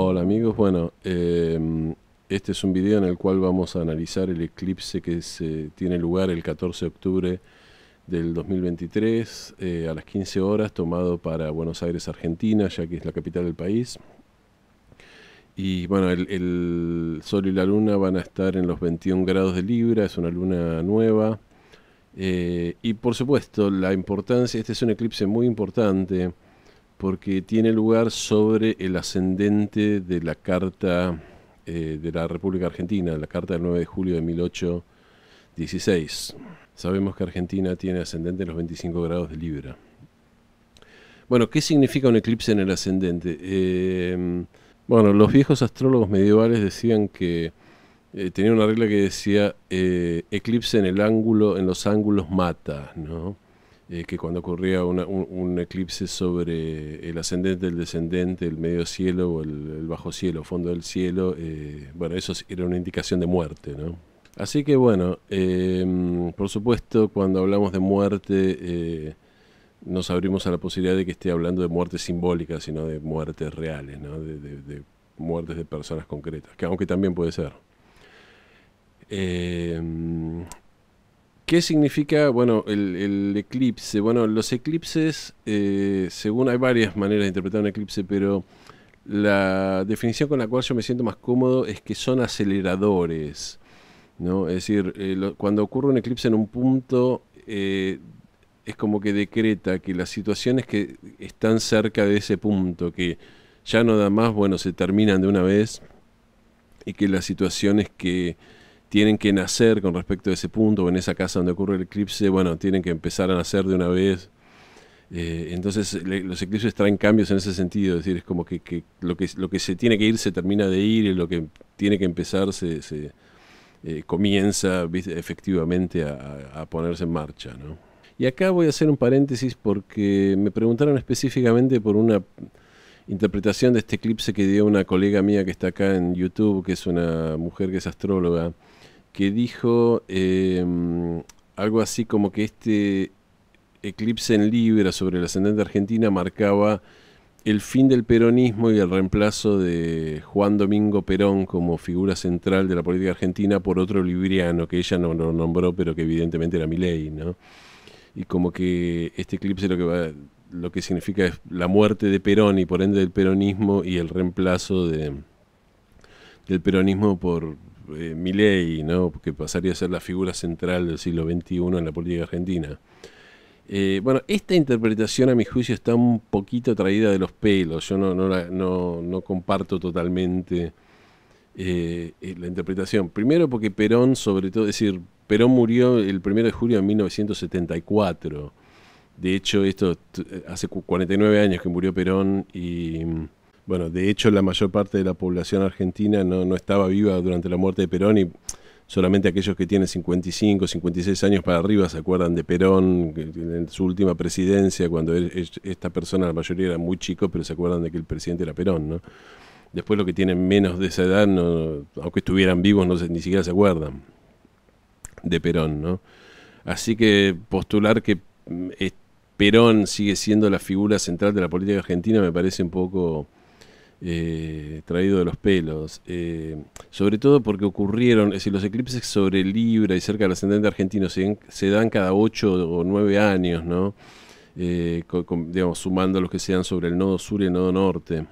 Hola amigos, bueno, este es un video en el cual vamos a analizar el eclipse que tiene lugar el 14 de octubre del 2023 a las 15 horas, tomado para Buenos Aires, Argentina, ya que es la capital del país. Y bueno, el Sol y la Luna van a estar en los 21 grados de Libra, es una luna nueva. Y por supuesto, la importancia, este es un eclipse muy importante porque tiene lugar sobre el ascendente de la Carta de la República Argentina, la Carta del 9 de julio de 1816. Sabemos que Argentina tiene ascendente en los 25 grados de Libra. Bueno, ¿qué significa un eclipse en el ascendente? Bueno, los viejos astrólogos medievales decían que tenían una regla que decía eclipse en el ángulo, en los ángulos mata, ¿no? Que cuando ocurría un eclipse sobre el ascendente, el descendente, el medio cielo o el bajo cielo, fondo del cielo, bueno, eso era una indicación de muerte, ¿no? Así que bueno, por supuesto, cuando hablamos de muerte, nos abrimos a la posibilidad de que esté hablando de muertes simbólicas, sino de muertes reales, ¿no? De muertes de personas concretas, que aunque también puede ser. ¿Qué significa, bueno, el eclipse? Bueno, los eclipses, según hay varias maneras de interpretar un eclipse, pero la definición con la cual yo me siento más cómodo es que son aceleradores, ¿no? Es decir, cuando ocurre un eclipse en un punto, es como que decreta que las situaciones que están cerca de ese punto, que ya no da más, bueno, se terminan de una vez, y que las situaciones que tienen que nacer con respecto a ese punto o en esa casa donde ocurre el eclipse, bueno, tienen que empezar a nacer de una vez. Entonces los eclipses traen cambios en ese sentido, es decir, es como que lo que se tiene que ir se termina de ir y lo que tiene que empezar se comienza, ¿viste?, efectivamente a ponerse en marcha, ¿no? Y acá voy a hacer un paréntesis porque me preguntaron específicamente por una interpretación de este eclipse que dio una colega mía que está acá en YouTube, que es una mujer que es astróloga, que dijo algo así como que este eclipse en Libra sobre el ascendente Argentina marcaba el fin del peronismo y el reemplazo de Juan Domingo Perón como figura central de la política argentina por otro libriano que ella no lo nombró, pero que evidentemente era Milei, ¿no? Y como que este eclipse lo que significa es la muerte de Perón y por ende del peronismo y el reemplazo del peronismo por Milei, ¿no? Que pasaría a ser la figura central del siglo XXI en la política argentina. Bueno, esta interpretación a mi juicio está un poquito traída de los pelos. Yo no comparto totalmente la interpretación. Primero porque Perón, sobre todo, es decir, Perón murió el 1 de julio de 1974. De hecho, esto hace 49 años que murió Perón y, bueno, de hecho la mayor parte de la población argentina no estaba viva durante la muerte de Perón y solamente aquellos que tienen 55, 56 años para arriba se acuerdan de Perón en su última presidencia, cuando esta persona, la mayoría era muy chico, pero se acuerdan de que el presidente era Perón, ¿no? Después los que tienen menos de esa edad, aunque estuvieran vivos, ni siquiera se acuerdan de Perón, ¿no? Así que postular que Perón sigue siendo la figura central de la política argentina me parece un poco traído de los pelos, sobre todo porque ocurrieron, es decir, los eclipses sobre Libra y cerca del ascendente argentino se dan cada 8 o 9 años, ¿no? Digamos, sumando los que se dan sobre el nodo sur y el nodo norte.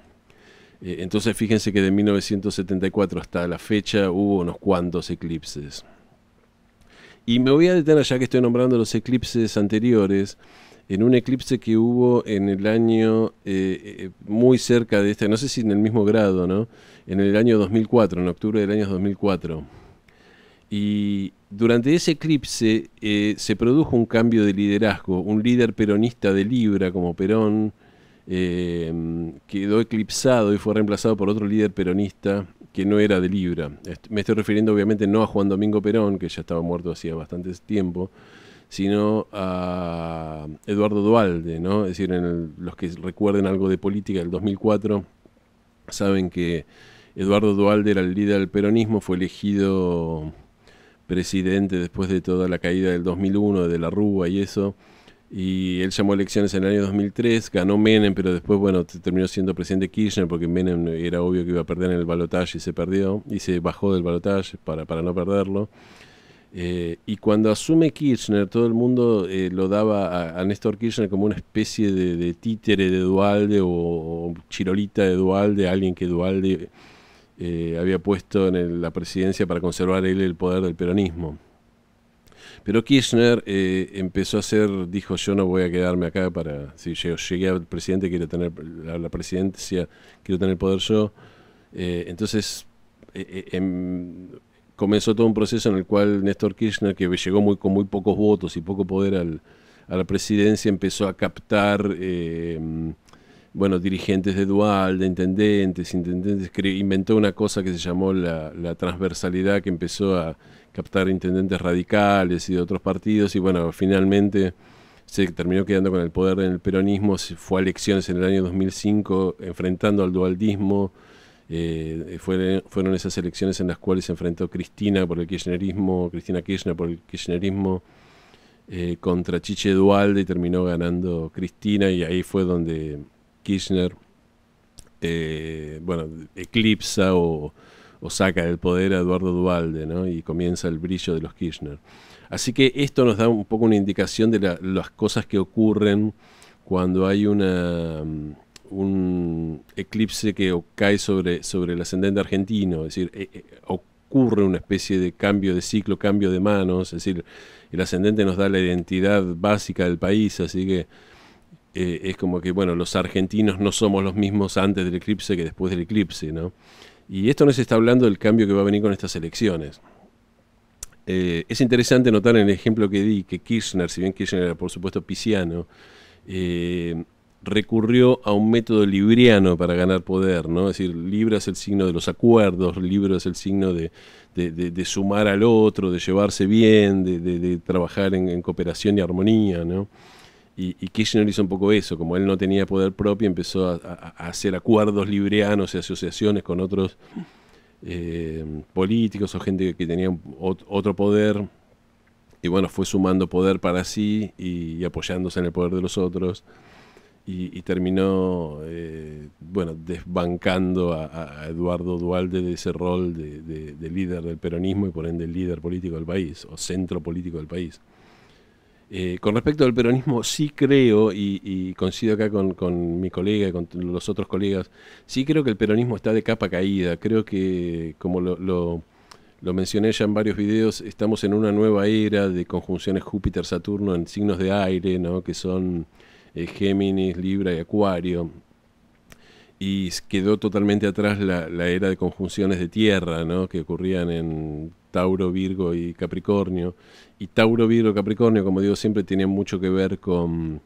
Entonces fíjense que de 1974 hasta la fecha hubo unos cuantos eclipses. Y me voy a detener, ya que estoy nombrando los eclipses anteriores, en un eclipse que hubo en el año muy cerca de este, no sé si en el mismo grado, ¿no? En el año 2004, en octubre del año 2004. Y durante ese eclipse se produjo un cambio de liderazgo. Un líder peronista de Libra, como Perón, quedó eclipsado y fue reemplazado por otro líder peronista que no era de Libra. Me estoy refiriendo obviamente no a Juan Domingo Perón, que ya estaba muerto hacía bastante tiempo, sino a Eduardo Duhalde, ¿no? Es decir, los que recuerden algo de política del 2004 saben que Eduardo Duhalde era el líder del peronismo, fue elegido presidente después de toda la caída del 2001, de la Rúa y eso, Y él llamó a elecciones en el año 2003, ganó Menem, pero después, bueno, terminó siendo presidente Kirchner porque Menem era obvio que iba a perder en el balotaje y se perdió, y se bajó del balotaje para no perderlo. Y cuando asume Kirchner, todo el mundo lo daba a Néstor Kirchner como una especie de títere de Duhalde o chirolita de Duhalde, alguien que Duhalde había puesto en la presidencia para conservar él el poder del peronismo. Pero Kirchner empezó a hacer, dijo, yo no voy a quedarme acá si yo llegué al presidente, quiero tener la presidencia, quiero tener poder yo. Entonces comenzó todo un proceso en el cual Néstor Kirchner, que llegó con muy pocos votos y poco poder a la presidencia, empezó a captar bueno, dirigentes de Duhalde, intendentes, inventó una cosa que se llamó la transversalidad, que empezó a captar intendentes radicales y de otros partidos, y bueno, finalmente se terminó quedando con el poder en el peronismo, se fue a elecciones en el año 2005 enfrentando al dualdismo. Fueron esas elecciones en las cuales se enfrentó Cristina Kirchner por el kirchnerismo, contra Chiche Duhalde, y terminó ganando Cristina, y ahí fue donde Kirchner bueno, eclipsa o saca del poder a Eduardo Duhalde, ¿no? Y comienza el brillo de los Kirchner. Así que esto nos da un poco una indicación de las cosas que ocurren cuando hay un eclipse que cae sobre el ascendente argentino, es decir, ocurre una especie de cambio de ciclo, cambio de manos, es decir, el ascendente nos da la identidad básica del país, así que es como que, bueno, los argentinos no somos los mismos antes del eclipse que después del eclipse, ¿no? Y esto nos está hablando del cambio que va a venir con estas elecciones. Es interesante notar en el ejemplo que di que Kirchner, si bien Kirchner era por supuesto pisciano, recurrió a un método libriano para ganar poder, ¿no? Es decir, Libra es el signo de los acuerdos, Libra es el signo de sumar al otro, de llevarse bien, de trabajar en cooperación y armonía, ¿no? Y Kirchner hizo un poco eso, como él no tenía poder propio, empezó a hacer acuerdos librianos y asociaciones con otros políticos o gente que tenía otro poder, y bueno, fue sumando poder para sí y apoyándose en el poder de los otros, y terminó bueno, desbancando a Eduardo Duhalde de ese rol de líder del peronismo y por ende el líder político del país, o centro político del país. Con respecto al peronismo, sí creo, y coincido acá con mi colega y con los otros colegas, sí creo que el peronismo está de capa caída. Creo que, como lo mencioné ya en varios videos, estamos en una nueva era de conjunciones Júpiter-Saturno en signos de aire, ¿no? Que son Géminis, Libra y Acuario. Y quedó totalmente atrás la era de conjunciones de tierra, ¿no? Que ocurrían en Tauro, Virgo y Capricornio. Y Tauro, Virgo, Capricornio, como digo, siempre tienen mucho que ver con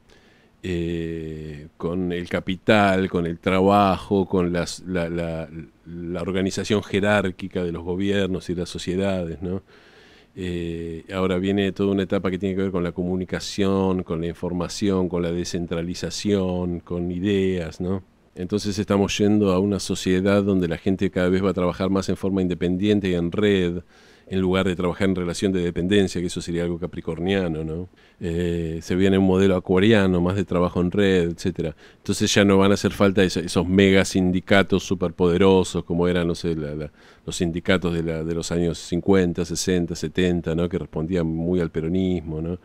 el capital, con el trabajo, con la organización jerárquica de los gobiernos y las sociedades, ¿no? Ahora viene toda una etapa que tiene que ver con la comunicación, con la información, con la descentralización, con ideas, ¿no? Entonces estamos yendo a una sociedad donde la gente cada vez va a trabajar más en forma independiente y en red, en lugar de trabajar en relación de dependencia, que eso sería algo capricorniano, ¿no? Se viene un modelo acuariano, más de trabajo en red, etcétera. Entonces ya no van a hacer falta esos mega sindicatos superpoderosos como eran, no sé, los sindicatos de los años 50, 60, 70, ¿no? Que respondían muy al peronismo, ¿no?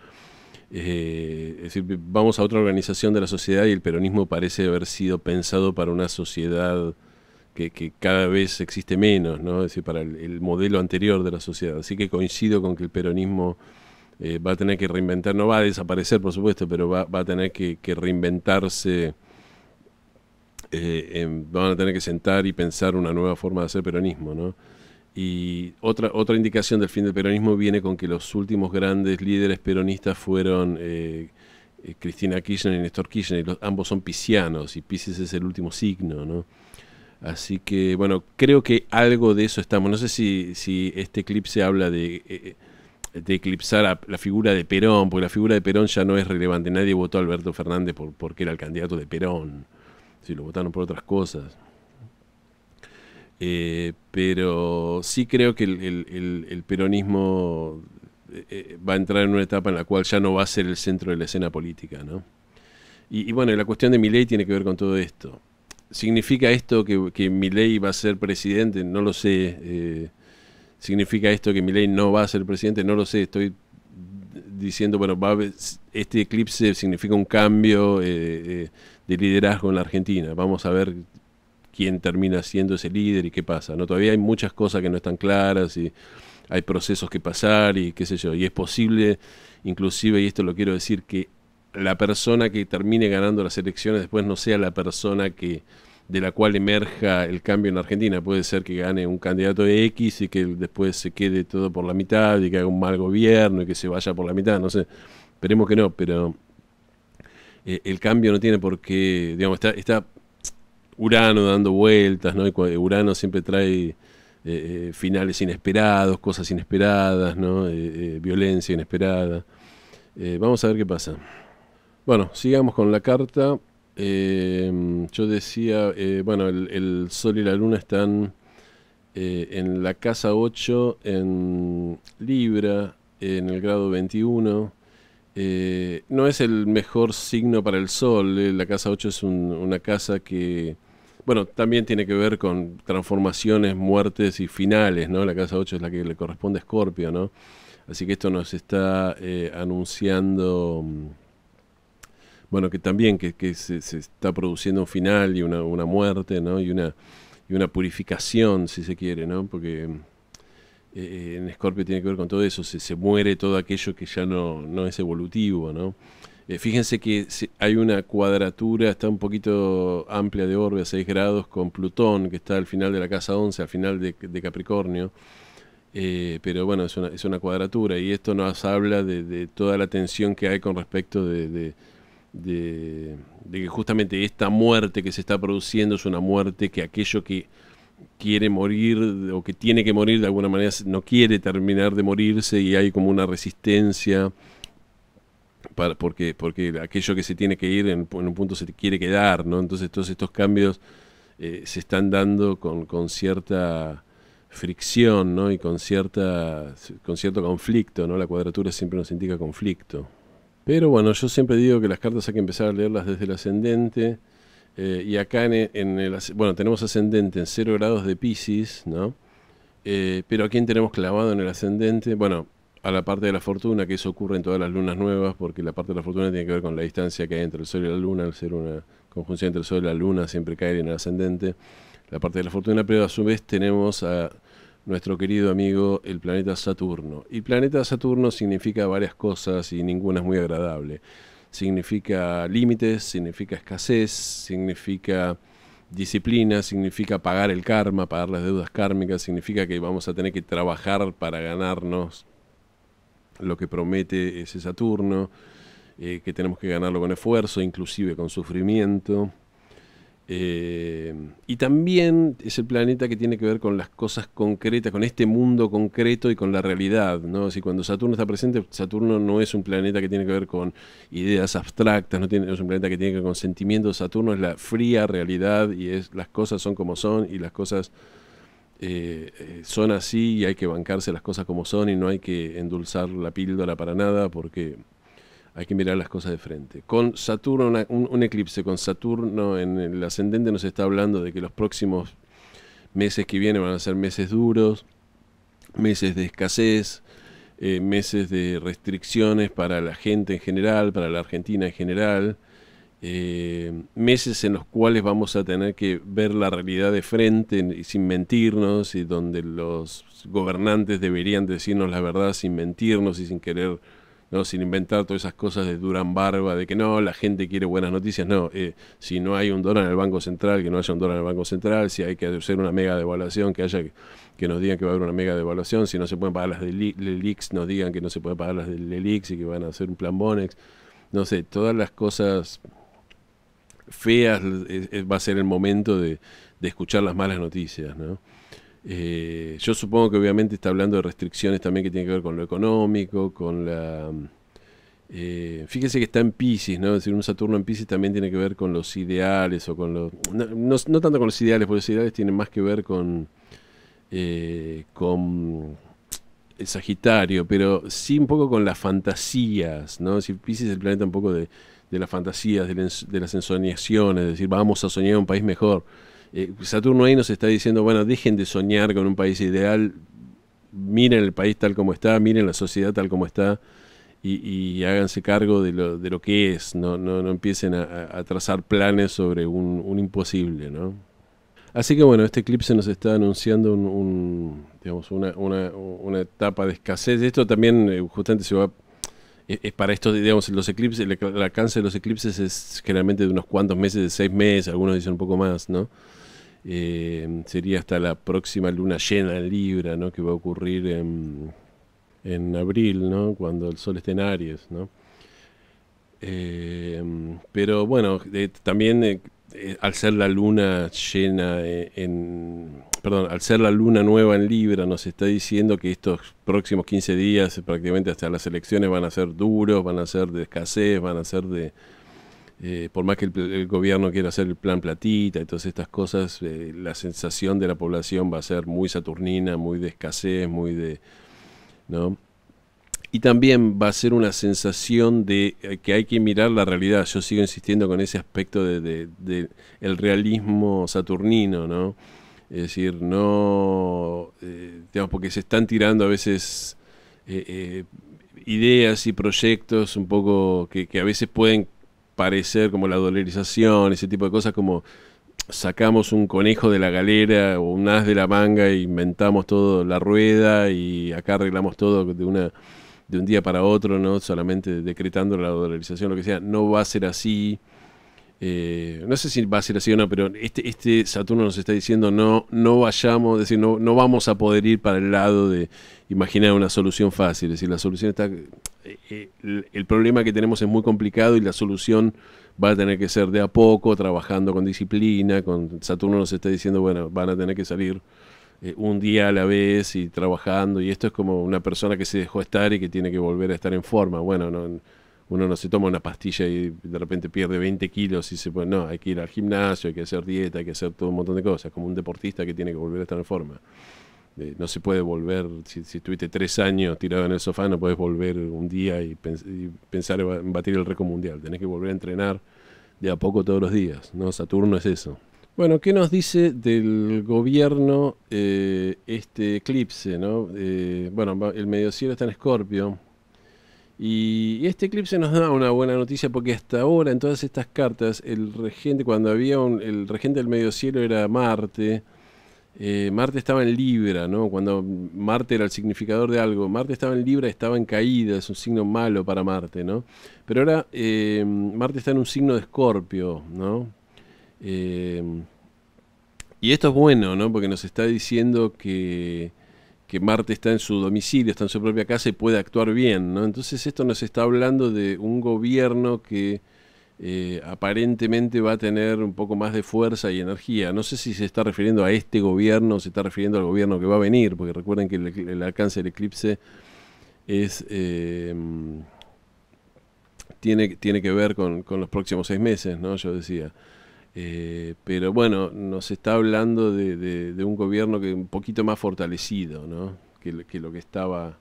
Es decir, vamos a otra organización de la sociedad, y el peronismo parece haber sido pensado para una sociedad que cada vez existe menos, ¿no? Es decir, para el modelo anterior de la sociedad. Así que coincido con que el peronismo va a tener que reinventar, no va a desaparecer por supuesto, pero va a tener que reinventarse, van a tener que sentar y pensar una nueva forma de hacer peronismo, ¿no? Y otra indicación del fin del peronismo viene con que los últimos grandes líderes peronistas fueron Cristina Kirchner y Néstor Kirchner, y ambos son piscianos, y Piscis es el último signo, ¿no? Así que, bueno, creo que algo de eso estamos. No sé si este eclipse habla de eclipsar a la figura de Perón, porque la figura de Perón ya no es relevante. Nadie votó a Alberto Fernández porque era el candidato de Perón. Si lo votaron por otras cosas. Pero sí creo que el peronismo va a entrar en una etapa en la cual ya no va a ser el centro de la escena política, ¿no? Y bueno, la cuestión de Milei tiene que ver con todo esto. ¿Significa esto que Milei va a ser presidente? No lo sé. ¿Significa esto que Milei no va a ser presidente? No lo sé. Estoy diciendo, bueno, este eclipse significa un cambio de liderazgo en la Argentina. Vamos a ver quién termina siendo ese líder y qué pasa, ¿no? Todavía hay muchas cosas que no están claras y hay procesos que pasar y qué sé yo. Y es posible, inclusive, y esto lo quiero decir, que la persona que termine ganando las elecciones después no sea la persona de la cual emerja el cambio en Argentina. Puede ser que gane un candidato de X y que después se quede todo por la mitad y que haga un mal gobierno y que se vaya por la mitad, no sé. Esperemos que no, pero el cambio no tiene por qué, digamos, está Urano dando vueltas, ¿no? Y Urano siempre trae finales inesperados, cosas inesperadas, ¿no? Violencia inesperada. Vamos a ver qué pasa. Bueno, sigamos con la carta. Yo decía, bueno, el Sol y la Luna están en la casa 8 en Libra, en el grado 21. No es el mejor signo para el Sol. La casa 8 es una casa que, bueno, también tiene que ver con transformaciones, muertes y finales, ¿no? La casa 8 es la que le corresponde a Escorpio, ¿no? Así que esto nos está anunciando, bueno, que también que se está produciendo un final y una muerte, ¿no? Y una purificación, si se quiere, ¿no? Porque en Escorpio tiene que ver con todo eso, se muere todo aquello que ya no es evolutivo, ¿no? Fíjense que hay una cuadratura, está un poquito amplia de orbe a 6 grados con Plutón, que está al final de la casa 11, al final de Capricornio. Pero bueno, es una cuadratura y esto nos habla de toda la tensión que hay con respecto de que justamente esta muerte que se está produciendo es una muerte que aquello que quiere morir o que tiene que morir de alguna manera no quiere terminar de morirse y hay como una resistencia porque aquello que se tiene que ir en un punto se quiere quedar, ¿no? Entonces todos estos cambios se están dando con cierta fricción, ¿no? Y con cierto conflicto, ¿no? La cuadratura siempre nos indica conflicto. Pero bueno, yo siempre digo que las cartas hay que empezar a leerlas desde el ascendente. Y acá bueno, tenemos ascendente en 0 grados de Piscis, ¿no? Pero ¿a quién tenemos clavado en el ascendente? Bueno, a la parte de la fortuna, que eso ocurre en todas las lunas nuevas, porque la parte de la fortuna tiene que ver con la distancia que hay entre el Sol y la Luna. Al ser una conjunción entre el Sol y la Luna, siempre cae en el ascendente. La parte de la fortuna, pero a su vez tenemos a nuestro querido amigo el planeta Saturno. Y planeta Saturno significa varias cosas y ninguna es muy agradable. Significa límites, significa escasez, significa disciplina, significa pagar el karma, pagar las deudas kármicas, significa que vamos a tener que trabajar para ganarnos lo que promete ese Saturno, que tenemos que ganarlo con esfuerzo, inclusive con sufrimiento. Y también es el planeta que tiene que ver con las cosas concretas, con este mundo concreto y con la realidad, ¿no? Si cuando Saturno está presente, Saturno no es un planeta que tiene que ver con ideas abstractas, no es un planeta que tiene que ver con sentimientos. Saturno es la fría realidad y las cosas son como son y las cosas son así y hay que bancarse las cosas como son y no hay que endulzar la píldora para nada porque hay que mirar las cosas de frente. Con Saturno, un eclipse con Saturno en el ascendente nos está hablando de que los próximos meses que vienen van a ser meses duros, meses de escasez, meses de restricciones para la gente en general, para la Argentina en general, meses en los cuales vamos a tener que ver la realidad de frente y sin mentirnos y donde los gobernantes deberían decirnos la verdad sin mentirnos y sin querer, ¿no? Sin inventar todas esas cosas de Durán Barba, de que no, la gente quiere buenas noticias. No, si no hay un dólar en el Banco Central, que no haya un dólar en el Banco Central. Si hay que hacer una mega devaluación, que nos digan que va a haber una mega devaluación. Si no se pueden pagar las del LELIX, nos digan que no se pueden pagar las del LELIX y que van a hacer un plan Bonex. No sé, todas las cosas feas va a ser el momento de escuchar las malas noticias, ¿no? Yo supongo que obviamente está hablando de restricciones también que tienen que ver con lo económico, con la... fíjese que está en Piscis, ¿no? Es decir, un Saturno en Piscis también tiene que ver con los ideales o con los... No tanto con los ideales, porque los ideales tienen más que ver con Sagitario, pero sí un poco con las fantasías, ¿no? Si Piscis es el planeta un poco de las fantasías, de las ensoñaciones, es decir, vamos a soñar un país mejor. Saturno ahí nos está diciendo, bueno, dejen de soñar con un país ideal, miren el país tal como está, miren la sociedad tal como está y háganse cargo de lo que es, no empiecen a trazar planes sobre un imposible, ¿no? Así que bueno, este eclipse nos está anunciando digamos, una etapa de escasez. Esto también justamente se va, es para estos, digamos, los eclipses, el alcance de los eclipses es generalmente de unos cuantos meses, de 6 meses, algunos dicen un poco más, ¿no? Sería hasta la próxima luna llena en Libra, ¿no? Que va a ocurrir en abril, ¿no? Cuando el sol esté en Aries, ¿no? Pero bueno, también al ser la luna llena perdón, al ser la luna nueva en Libra, nos está diciendo que estos próximos 15 días, prácticamente hasta las elecciones, van a ser duros, van a ser de escasez, van a ser por más que el gobierno quiera hacer el plan platita y todas estas cosas, la sensación de la población va a ser muy saturnina, muy de escasez, ¿no? Y también va a ser una sensación de que hay que mirar la realidad. Yo sigo insistiendo con ese aspecto de el realismo saturnino, ¿no? Es decir, no, digamos, porque se están tirando a veces ideas y proyectos un poco que a veces pueden parecer como la dolarización, ese tipo de cosas, como sacamos un conejo de la galera o un as de la manga e inventamos todo la rueda y acá arreglamos todo de un día para otro, ¿no? Solamente decretando la dolarización, lo que sea. No va a ser así. No sé si va a ser así o no, pero este Saturno nos está diciendo no vayamos, es decir, no vamos a poder ir para el lado de imaginar una solución fácil. Es decir, la solución está. El problema que tenemos es muy complicado y la solución va a tener que ser de a poco, trabajando con disciplina. Saturno nos está diciendo, bueno, van a tener que salir un día a la vez y trabajando, y esto es como una persona que se dejó estar y que tiene que volver a estar en forma. Bueno, uno no se toma una pastilla y de repente pierde 20 kilos y no, hay que ir al gimnasio, hay que hacer dieta, hay que hacer todo un montón de cosas, como un deportista que tiene que volver a estar en forma. No se puede volver, si estuviste 3 años tirado en el sofá, no puedes volver un día y pensar en batir el récord mundial. Tenés que volver a entrenar de a poco todos los días, ¿no? Saturno es eso. Bueno, ¿qué nos dice del gobierno este eclipse, ¿no? Bueno, el mediocielo está en Escorpio. Y este eclipse nos da una buena noticia porque hasta ahora en todas estas cartas, el regente, cuando había el regente del mediocielo era Marte. Marte estaba en Libra, ¿no? Cuando Marte era el significador de algo, Marte estaba en Libra, estaba en caída, es un signo malo para Marte, ¿no? Pero ahora Marte está en un signo de Escorpio, ¿no? Y esto es bueno, ¿no? Porque nos está diciendo que Marte está en su domicilio, está en su propia casa y puede actuar bien, ¿no? Entonces esto nos está hablando de un gobierno que aparentemente va a tener un poco más de fuerza y energía. No sé si se está refiriendo a este gobierno o se está refiriendo al gobierno que va a venir, porque recuerden que el alcance del eclipse es tiene que ver con los próximos 6 meses, ¿no? Yo decía. Pero bueno, nos está hablando de un gobierno que un poquito más fortalecido, ¿no? que lo que estaba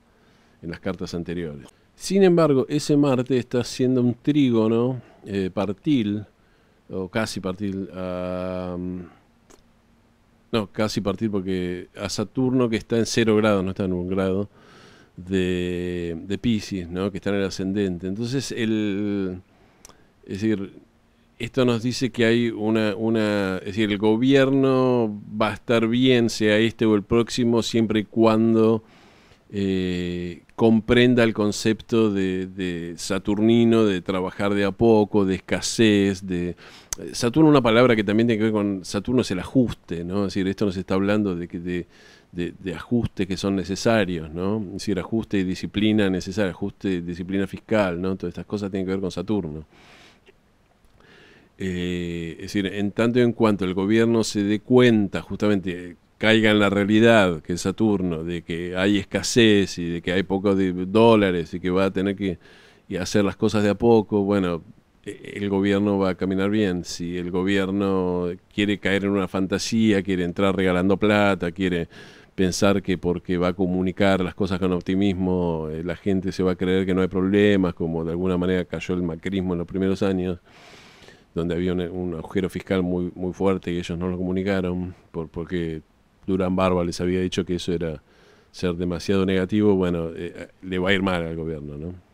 en las cartas anteriores. Sin embargo, ese Marte está haciendo un trígono partil, o casi partil, no, casi partil porque a Saturno, que está en 0 grados, no está en 1 grado, de Piscis, ¿no? Que está en el ascendente. Entonces, es decir, esto nos dice que hay es decir, el gobierno va a estar bien, sea este o el próximo, siempre y cuando comprenda el concepto de Saturnino, de trabajar de a poco, de escasez, Saturno, una palabra que también tiene que ver con Saturno, es el ajuste, ¿no? Es decir, esto nos está hablando de ajustes que son necesarios, ¿no? Es decir, ajuste y disciplina necesaria, ajuste y disciplina fiscal, ¿no? Todas estas cosas tienen que ver con Saturno. Es decir, en tanto y en cuanto el gobierno se dé cuenta, justamente caiga en la realidad, que es Saturno, de que hay escasez y de que hay pocos dólares y que va a tener que hacer las cosas de a poco, bueno, el gobierno va a caminar bien. Si el gobierno quiere caer en una fantasía, quiere entrar regalando plata, quiere pensar que porque va a comunicar las cosas con optimismo, la gente se va a creer que no hay problemas, como de alguna manera cayó el macrismo en los primeros años, donde había un agujero fiscal muy fuerte y ellos no lo comunicaron, porque Durán Barba les había dicho que eso era ser demasiado negativo. Bueno, le va a ir mal al gobierno, ¿no?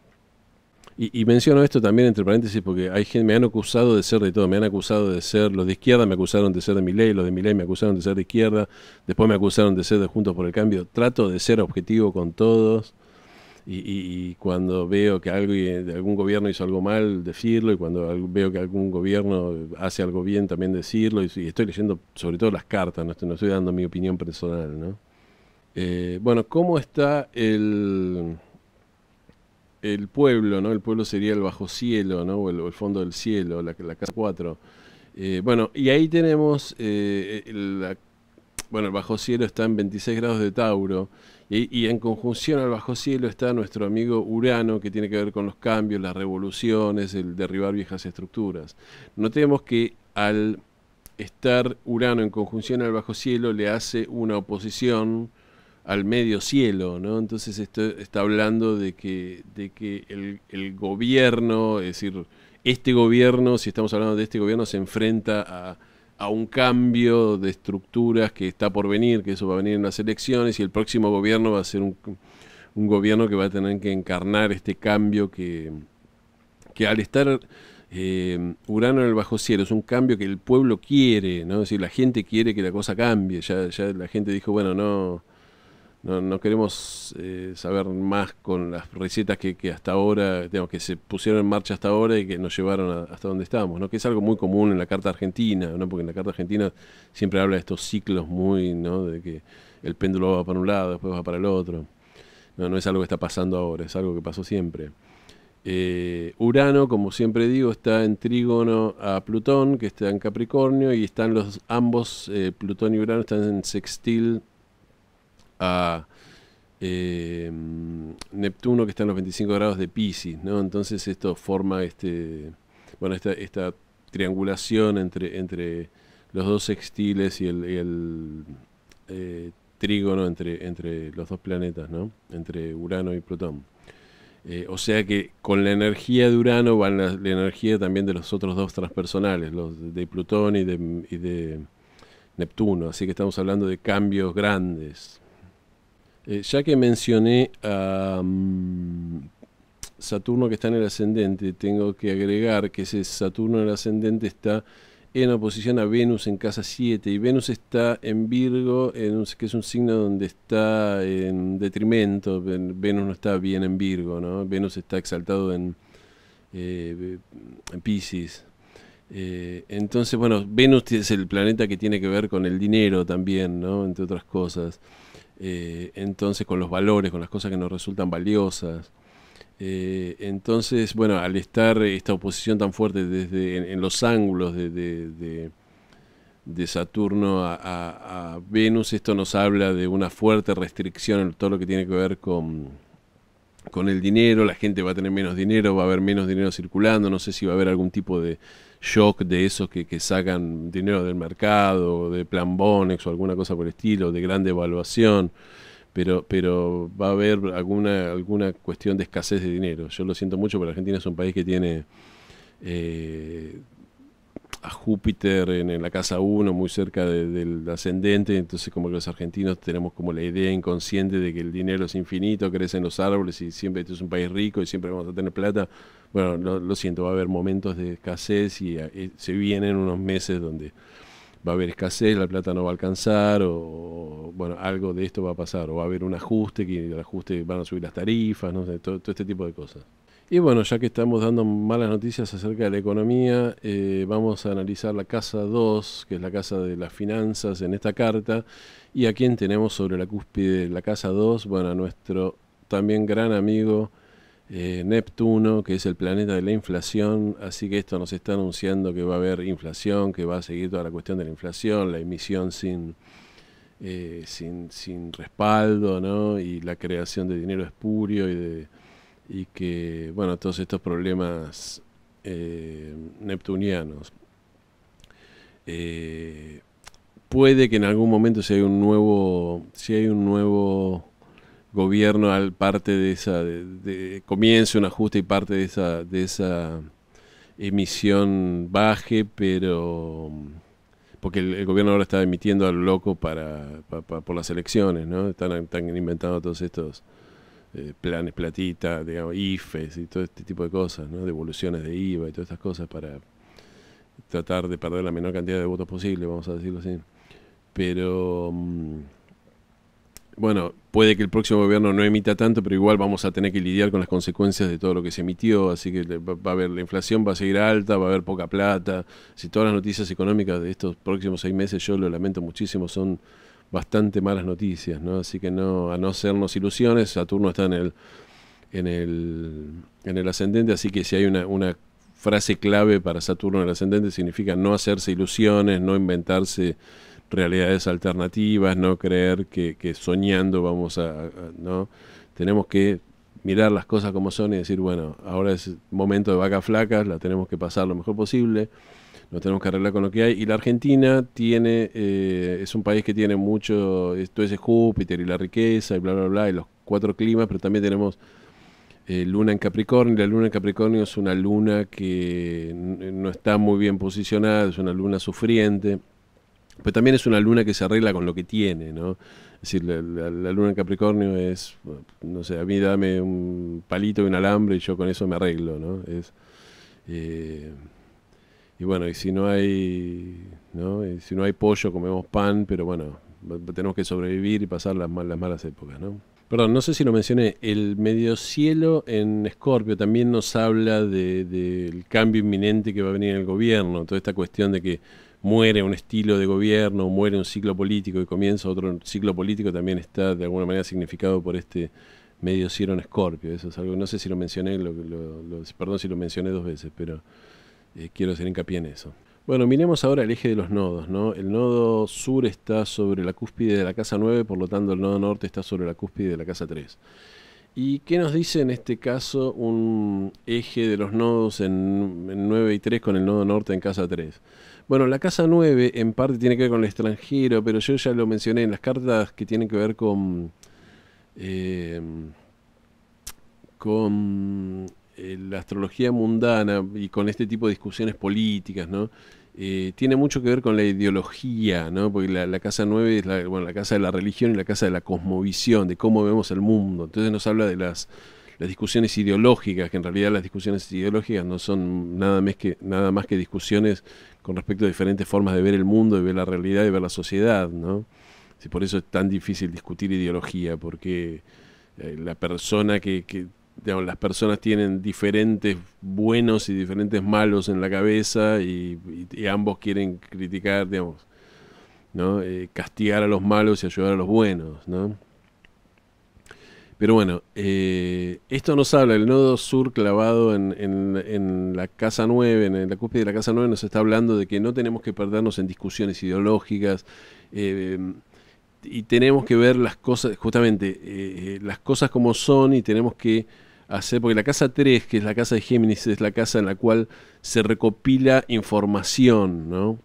Y menciono esto también entre paréntesis porque hay gente, me han acusado de ser de todo, me han acusado de ser, los de izquierda me acusaron de ser de Milei, los de Milei me acusaron de ser de izquierda, después me acusaron de ser de Juntos por el Cambio. Trato de ser objetivo con todos y cuando veo que algún gobierno hizo algo mal, decirlo, y cuando veo que algún gobierno hace algo bien, también decirlo, y estoy leyendo sobre todo las cartas, no estoy dando mi opinión personal, ¿no? Bueno, ¿cómo está el pueblo, ¿no? El pueblo sería el bajo cielo, ¿no? O el fondo del cielo, la casa 4. Bueno, y ahí tenemos, bueno, el bajo cielo está en 26 grados de Tauro, y en conjunción al bajo cielo está nuestro amigo Urano, que tiene que ver con los cambios, las revoluciones, el derribar viejas estructuras. Notemos que al estar Urano en conjunción al bajo cielo le hace una oposición al medio cielo, ¿no? Entonces esto está hablando de que el gobierno, es decir, este gobierno, si estamos hablando de este gobierno, se enfrenta a un cambio de estructuras que está por venir, que eso va a venir en las elecciones, y el próximo gobierno va a ser un gobierno que va a tener que encarnar este cambio que al estar Urano en el bajo cielo es un cambio que el pueblo quiere, ¿no? Es decir, la gente quiere que la cosa cambie, ya la gente dijo, bueno, no queremos saber más con las recetas que hasta ahora, digamos, que se pusieron en marcha hasta ahora y que nos llevaron hasta donde estamos, ¿no? Que es algo muy común en la carta argentina, ¿no? Porque en la carta argentina siempre habla de estos ciclos muy, ¿no? De que el péndulo va para un lado, después va para el otro. No es algo que está pasando ahora, es algo que pasó siempre. Urano, como siempre digo, está en trígono a Plutón, que está en Capricornio, y están ambos, Plutón y Urano, están en sextil a Neptuno, que está en los 25 grados de Piscis, ¿no? Entonces esto forma esta triangulación entre los dos sextiles y el trígono entre los dos planetas, ¿no? Entre Urano y Plutón. O sea que con la energía de Urano va la energía también de los otros dos transpersonales, los de Plutón y de Neptuno. Así que estamos hablando de cambios grandes. Ya que mencioné a Saturno que está en el ascendente, tengo que agregar que ese Saturno en el ascendente está en oposición a Venus en casa 7, y Venus está en Virgo, que es un signo donde está en detrimento. Venus no está bien en Virgo, ¿no? Venus está exaltado en Piscis. Entonces, bueno, Venus es el planeta que tiene que ver con el dinero también, ¿no? Entre otras cosas. Entonces, con los valores, con las cosas que nos resultan valiosas. Entonces, bueno, al estar esta oposición tan fuerte en los ángulos de Saturno a Venus, esto nos habla de una fuerte restricción en todo lo que tiene que ver con el dinero. La gente va a tener menos dinero, va a haber menos dinero circulando, no sé si va a haber algún tipo de shock de esos que sacan dinero del mercado, de plan Bonex o alguna cosa por el estilo, de gran devaluación, pero va a haber alguna cuestión de escasez de dinero. Yo lo siento mucho, pero Argentina es un país que tiene a Júpiter en la casa 1, muy cerca del ascendente, entonces como que los argentinos tenemos como la idea inconsciente de que el dinero es infinito, crece en los árboles y siempre esto es un país rico y siempre vamos a tener plata. Bueno, lo siento, va a haber momentos de escasez y se vienen unos meses donde va a haber escasez, la plata no va a alcanzar, o bueno, algo de esto va a pasar, o va a haber un ajuste, que el ajuste van a subir las tarifas, no sé, todo este tipo de cosas. Y bueno, ya que estamos dando malas noticias acerca de la economía, vamos a analizar la casa 2, que es la casa de las finanzas en esta carta. Y a quien tenemos sobre la cúspide de la casa 2, bueno, a nuestro también gran amigo Neptuno, que es el planeta de la inflación. Así que esto nos está anunciando que va a haber inflación, que va a seguir toda la cuestión de la inflación, la emisión sin respaldo, ¿no? Y la creación de dinero espurio y que, bueno, todos estos problemas neptunianos. puede que en algún momento si hay un nuevo gobierno al parte de esa, comience un ajuste y parte de esa emisión baje, pero porque el gobierno ahora está emitiendo a lo loco por las elecciones, ¿no? Están inventando todos estos planes platita, digamos, IFES y todo este tipo de cosas, ¿no? Devoluciones de IVA y todas estas cosas para tratar de perder la menor cantidad de votos posible, vamos a decirlo así. Pero bueno, puede que el próximo gobierno no emita tanto, pero igual vamos a tener que lidiar con las consecuencias de todo lo que se emitió, así que va a haber, la inflación va a seguir alta, va a haber poca plata. Si todas las noticias económicas de estos próximos 6 meses, yo lo lamento muchísimo, son bastante malas noticias, ¿no? Así que no, a no hacernos ilusiones, Saturno está en el ascendente, así que si hay una frase clave para Saturno en el ascendente, significa no hacerse ilusiones, no inventarse realidades alternativas, no creer que soñando vamos ¿no? Tenemos que mirar las cosas como son y decir, bueno, ahora es momento de vacas flacas, la tenemos que pasar lo mejor posible, nos tenemos que arreglar con lo que hay. Y la Argentina es un país que tiene mucho, esto es Júpiter y la riqueza y bla, bla, bla, y los 4 climas, pero también tenemos luna en Capricornio. La luna en Capricornio es una luna que no está muy bien posicionada, es una luna sufriente, pero también es una luna que se arregla con lo que tiene, ¿no? Es decir, la luna en Capricornio es, no sé, a mí dame un palito y un alambre y yo con eso me arreglo, ¿no? Y bueno, y si no hay, ¿no? Y si no hay pollo, comemos pan, pero bueno, tenemos que sobrevivir y pasar las malas épocas, ¿no? Perdón, no sé si lo mencioné, el medio cielo en Escorpio también nos habla del cambio inminente que va a venir en el gobierno, toda esta cuestión de que muere un estilo de gobierno, muere un ciclo político y comienza otro ciclo político, también está de alguna manera significado por este medio cielo en Escorpio. Eso es algo, no sé si lo mencioné, perdón si lo mencioné 2 veces, pero quiero hacer hincapié en eso. Bueno, miremos ahora el eje de los nodos, ¿no? El nodo sur está sobre la cúspide de la casa 9, por lo tanto el nodo norte está sobre la cúspide de la casa 3. ¿Y qué nos dice en este caso un eje de los nodos en 9 y 3 con el nodo norte en casa 3? Bueno, la casa 9 en parte tiene que ver con el extranjero, pero yo ya lo mencioné en las cartas que tienen que ver con la astrología mundana y con este tipo de discusiones políticas, ¿no? Tiene mucho que ver con la ideología, ¿no? Porque la casa 9 es la casa de la religión y la casa de la cosmovisión, de cómo vemos el mundo. Entonces nos habla de las discusiones ideológicas, que en realidad las discusiones ideológicas no son nada más que discusiones con respecto a diferentes formas de ver el mundo, de ver la realidad, de ver la sociedad, ¿no? Sí, por eso es tan difícil discutir ideología, porque la persona digamos, las personas tienen diferentes buenos y diferentes malos en la cabeza y ambos quieren criticar, digamos, ¿no? Castigar a los malos y ayudar a los buenos, ¿no? Pero bueno, esto nos habla, el nodo sur clavado en la casa 9, en la cúspide de la casa 9, nos está hablando de que no tenemos que perdernos en discusiones ideológicas, y tenemos que ver las cosas, justamente, las cosas como son, y tenemos que hacer, porque la casa 3, que es la casa de Géminis, es la casa en la cual se recopila información, ¿no?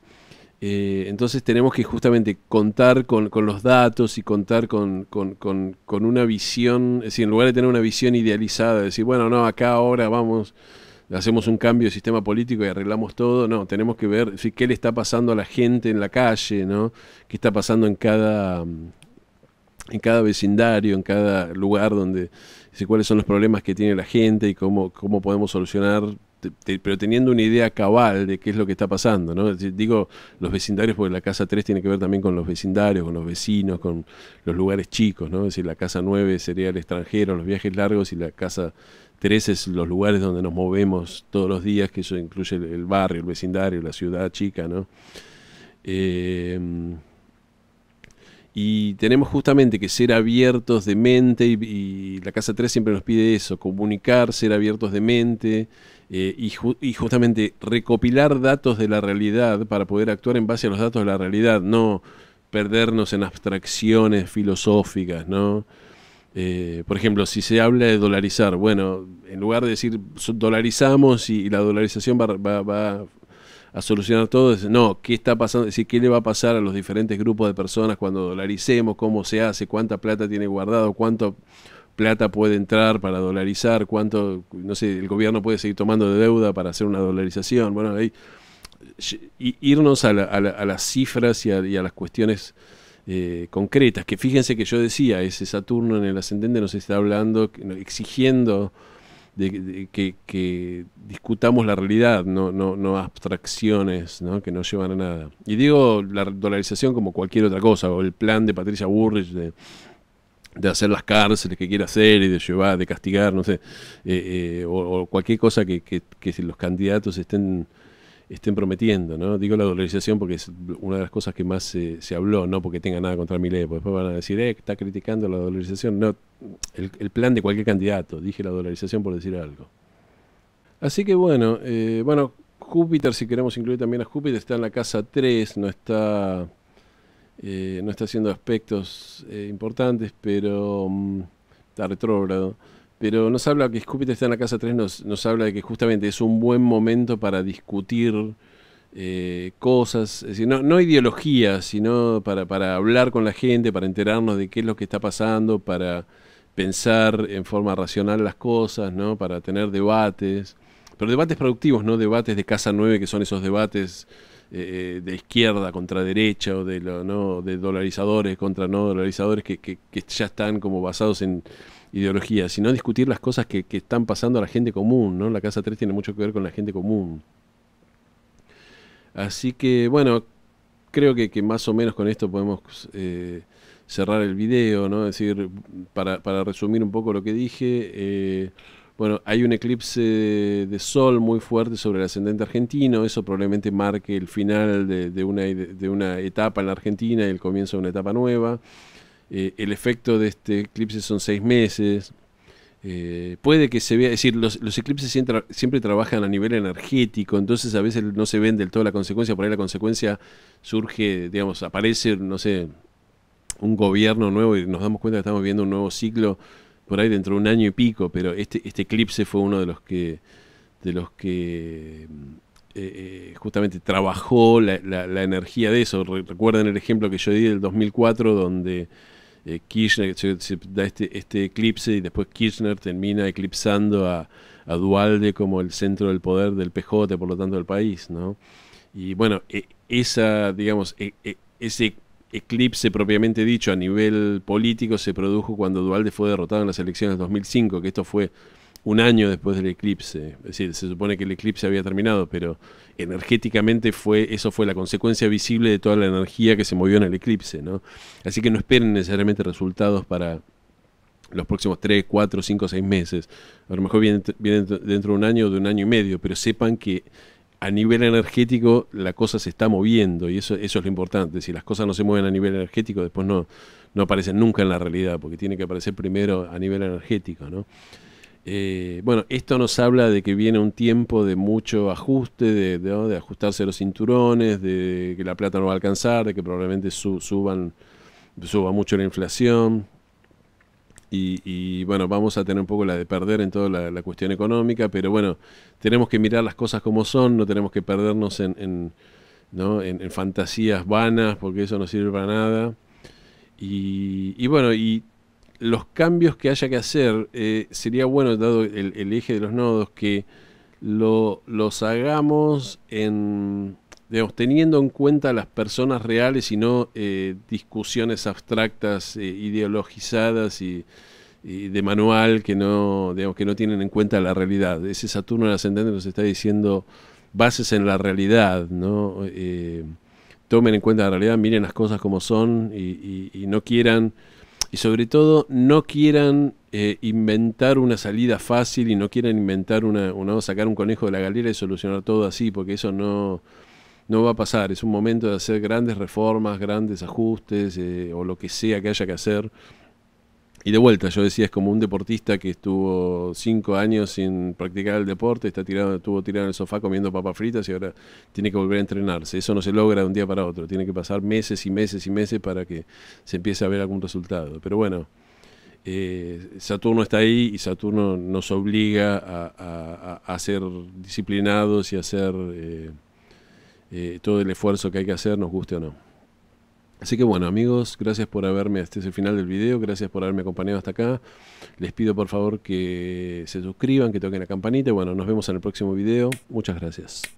Entonces tenemos que justamente contar con los datos y contar con una visión, es decir, en lugar de tener una visión idealizada, decir, bueno, no, acá ahora vamos, hacemos un cambio de sistema político y arreglamos todo, no, tenemos que ver, decir, qué le está pasando a la gente en la calle, ¿no? Qué está pasando en cada vecindario, en cada lugar donde, decir, cuáles son los problemas que tiene la gente y cómo podemos solucionar, pero teniendo una idea cabal de qué es lo que está pasando, ¿no? Es decir, digo los vecindarios porque la casa 3 tiene que ver también con los vecindarios, con los vecinos, con los lugares chicos, ¿no? Es decir, la casa 9 sería el extranjero, los viajes largos, y la casa 3 es los lugares donde nos movemos todos los días, que eso incluye el barrio, el vecindario, la ciudad chica, ¿no? Y tenemos justamente que ser abiertos de mente, y la casa 3 siempre nos pide eso, comunicar, ser abiertos de mente, y justamente recopilar datos de la realidad para poder actuar en base a los datos de la realidad, no perdernos en abstracciones filosóficas, ¿no? Por ejemplo, si se habla de dolarizar, bueno, en lugar de decir dolarizamos y la dolarización va a solucionar todo. No, ¿qué está pasando? Es decir, ¿qué le va a pasar a los diferentes grupos de personas cuando dolaricemos? ¿Cómo se hace? ¿Cuánta plata tiene guardado? ¿Cuánto plata puede entrar para dolarizar? ¿Cuánto, no sé, el gobierno puede seguir tomando de deuda para hacer una dolarización? Bueno, ahí irnos a las cifras y a las cuestiones concretas, que fíjense que yo decía, ese Saturno en el ascendente nos está hablando, exigiendo que discutamos la realidad, no abstracciones, ¿no? Que no llevan a nada. Y digo la dolarización como cualquier otra cosa, o el plan de Patricia Bullrich de hacer las cárceles que quiere hacer y de llevar, de castigar, no sé, o cualquier cosa que los candidatos estén prometiendo, ¿no? Digo la dolarización porque es una de las cosas que más se habló, no porque tenga nada contra Milei, porque después van a decir, está criticando la dolarización. No, el plan de cualquier candidato, dije la dolarización por decir algo. Así que bueno, Júpiter, si queremos incluir también a Júpiter, está en la casa 3, no está haciendo aspectos importantes, pero está retrógrado. Pero nos habla que Júpiter está en la casa 3, nos habla de que justamente es un buen momento para discutir cosas, es decir, no ideologías, sino para hablar con la gente, para enterarnos de qué es lo que está pasando, para pensar en forma racional las cosas, ¿no? Para tener debates, pero debates productivos, no debates de casa 9, que son esos debates de izquierda contra derecha, o de dolarizadores contra no dolarizadores, que ya están como basados en ideología, sino discutir las cosas que están pasando a la gente común, ¿no? La casa 3 tiene mucho que ver con la gente común. Así que, bueno, creo que más o menos con esto podemos cerrar el video, ¿no? Es decir, para resumir un poco lo que dije, bueno, hay un eclipse de sol muy fuerte sobre el ascendente argentino, eso probablemente marque el final de una etapa en la Argentina y el comienzo de una etapa nueva. El efecto de este eclipse son 6 meses. Puede que se vea, es decir, los eclipses siempre trabajan a nivel energético, entonces a veces no se ven del todo la consecuencia, por ahí la consecuencia surge, digamos, aparece, no sé, un gobierno nuevo y nos damos cuenta que estamos viviendo un nuevo ciclo por ahí dentro de un año y pico, pero este eclipse fue uno de los que justamente trabajó la energía de eso. Recuerden el ejemplo que yo di del 2004, donde Kirchner se da este eclipse y después Kirchner termina eclipsando a Duhalde como el centro del poder del PJ, por lo tanto del país, ¿no? Y bueno, ese eclipse propiamente dicho a nivel político se produjo cuando Duhalde fue derrotado en las elecciones de 2005, que esto fue un año después del eclipse. Es decir, se supone que el eclipse había terminado, pero energéticamente eso fue la consecuencia visible de toda la energía que se movió en el eclipse, ¿no? Así que no esperen necesariamente resultados para los próximos 3, 4, 5, 6 meses. A lo mejor vienen dentro de un año o de un año y medio, pero sepan que a nivel energético la cosa se está moviendo, y eso es lo importante. Si las cosas no se mueven a nivel energético, después no aparecen nunca en la realidad, porque tiene que aparecer primero a nivel energético, ¿no? Bueno, esto nos habla de que viene un tiempo de mucho ajuste, de ajustarse los cinturones, de que la plata no va a alcanzar, de que probablemente suba mucho la inflación. Y bueno, vamos a tener un poco la de perder en toda la cuestión económica, pero bueno, tenemos que mirar las cosas como son, no tenemos que perdernos en fantasías vanas, porque eso no sirve para nada. Y bueno, y los cambios que haya que hacer, sería bueno, dado el eje de los nodos, que los hagamos teniendo en cuenta las personas reales y no discusiones abstractas, ideologizadas y de manual que no tienen en cuenta la realidad. Ese Saturno en ascendente nos está diciendo bases en la realidad, ¿no? Tomen en cuenta la realidad, miren las cosas como son y no quieran, y sobre todo no quieran inventar una salida fácil y no quieran inventar sacar un conejo de la galera y solucionar todo así, porque eso no va a pasar. Es un momento de hacer grandes reformas, grandes ajustes, o lo que sea que haya que hacer. Y de vuelta, yo decía, es como un deportista que estuvo 5 años sin practicar el deporte, estuvo tirado en el sofá comiendo papas fritas y ahora tiene que volver a entrenarse. Eso no se logra de un día para otro, tiene que pasar meses y meses y meses para que se empiece a ver algún resultado. Pero bueno, Saturno está ahí y Saturno nos obliga a ser disciplinados y a ser todo el esfuerzo que hay que hacer, nos guste o no. Así que bueno, amigos, gracias por haberme, este es el final del video, gracias por haberme acompañado hasta acá. Les pido por favor que se suscriban, que toquen la campanita y bueno, nos vemos en el próximo video. Muchas gracias.